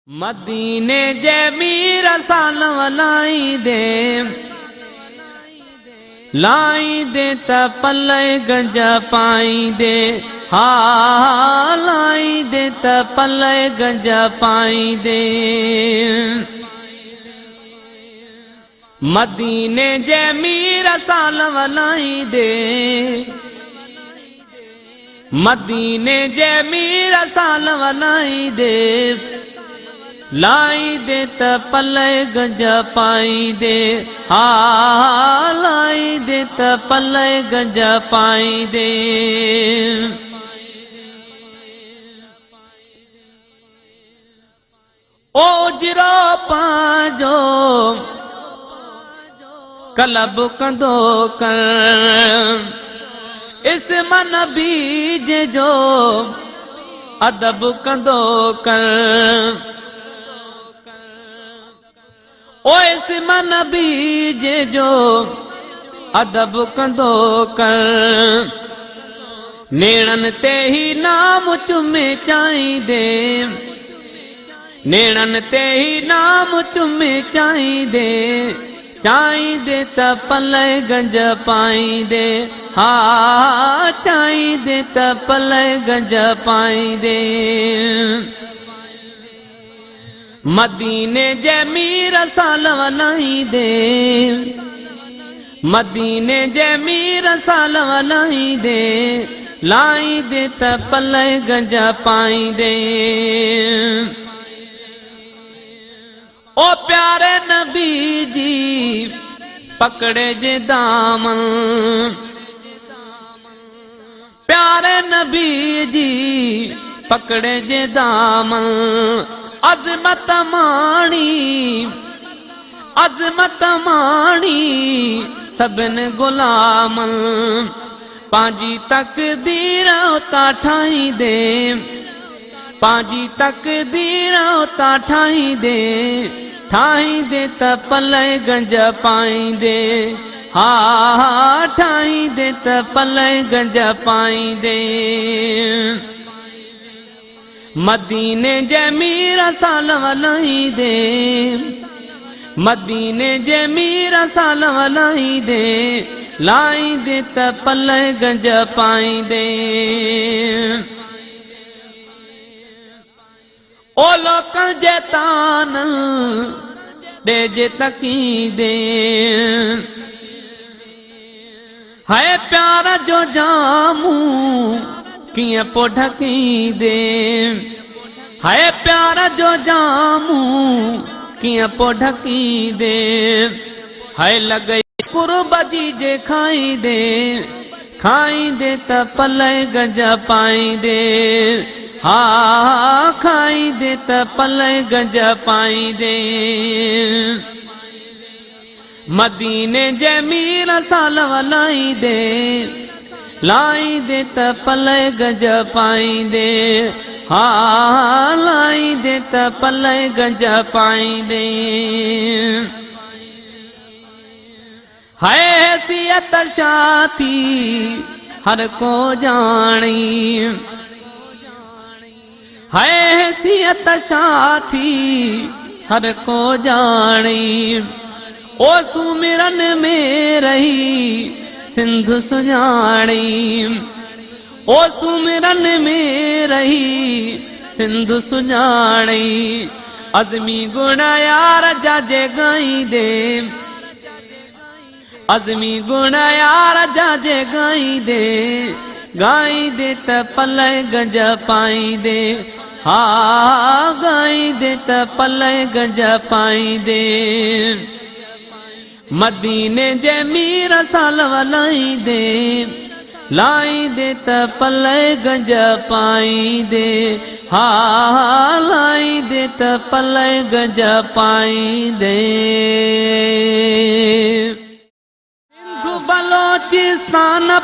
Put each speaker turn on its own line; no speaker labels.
मदीने जे मीर साल लाई दे त पल्ले गंज पाई दे, हा लाई दे त पल्ले गंज पाई दे। मदीने जे मीर साल लाई दे, मदीने जे मीर साल लाई दे, लाई दे त पल्ले गंज पाई दे, हा लाई दे त पल्ले गंज पाई दे। ओजरो पांजो कलब कंदो कर, इस मन बीज जो अदब कंदो कर। ओ इस मन बीज जो अदब कंदो कर, नेणन ते ही नाम चुमे चाहींदे, नेणन ते ही नाम चुमे चाहींदे, चाहींदे त पल्ले गंज पाईंदे, हा चाहींदे त पल्ले गंज पाईंदे। मदीने जे मीर साल लाई दे, मदीने जे मीर साल लाई दे, लाई दे त पल्ले गंज पाई दे। ओ प्यारे नबी जी पकड़े जे दामन, प्यारे नबी जी पकड़े जे दामन, अज़मत माणी, अज़मत माणी सभिन गुलामन, पांजी तकदीर उता ठाहींदे, पांजी तकदीर उता ठाहींदे, ठाहींदे त पल्ले गंज पाईंदे, हा ठाहींदे त पल्ले गंज पाईंदे। मदीने जे मीर साल लाई दे, मदीने जे मीर साल लाई दे, लाई दे त पल्ले गंज पाई दे। ओ लोकन जे तान दे जे तकीदे, है प्यार जो जामू किए पो ढकींदे, है प्यार जो जामू किए पो ढकींदे, है लॻई कुर्ब जी जे खाईंदे, खाईंदे त पल्ले गंज पाईंदे, हा खाईंदे त पल्ले गंज पाईंदे। मदीने जे मीर साल लाई दे, लाई दे त पल्ले गंज पाईंदे, हा लाई दे त पल्ले गंज पाईंदे। है हैसियत छा थी हर को जाणी, है हैसियत छा थी हर को जाणी, ओ सुमिरन में रही सिंध सुञाणी, ओ सुमिरन में रही सिंध सुञाणी, अज़मी गुण यार जाजे गाईंदे, अज़मी गुण यार जाजे गाईंदे, गाईंदे त पल्ले गंज पाईंदे, हा गाईंदे त पल्ले गंज पाईंदे। मदीने जे मीर साल लाई दे, लाई दे त पल्ले गंज पाईंदे, हा लाई दे त पल्ले गंज पाईंदे। सिंधु बलोचिस्तान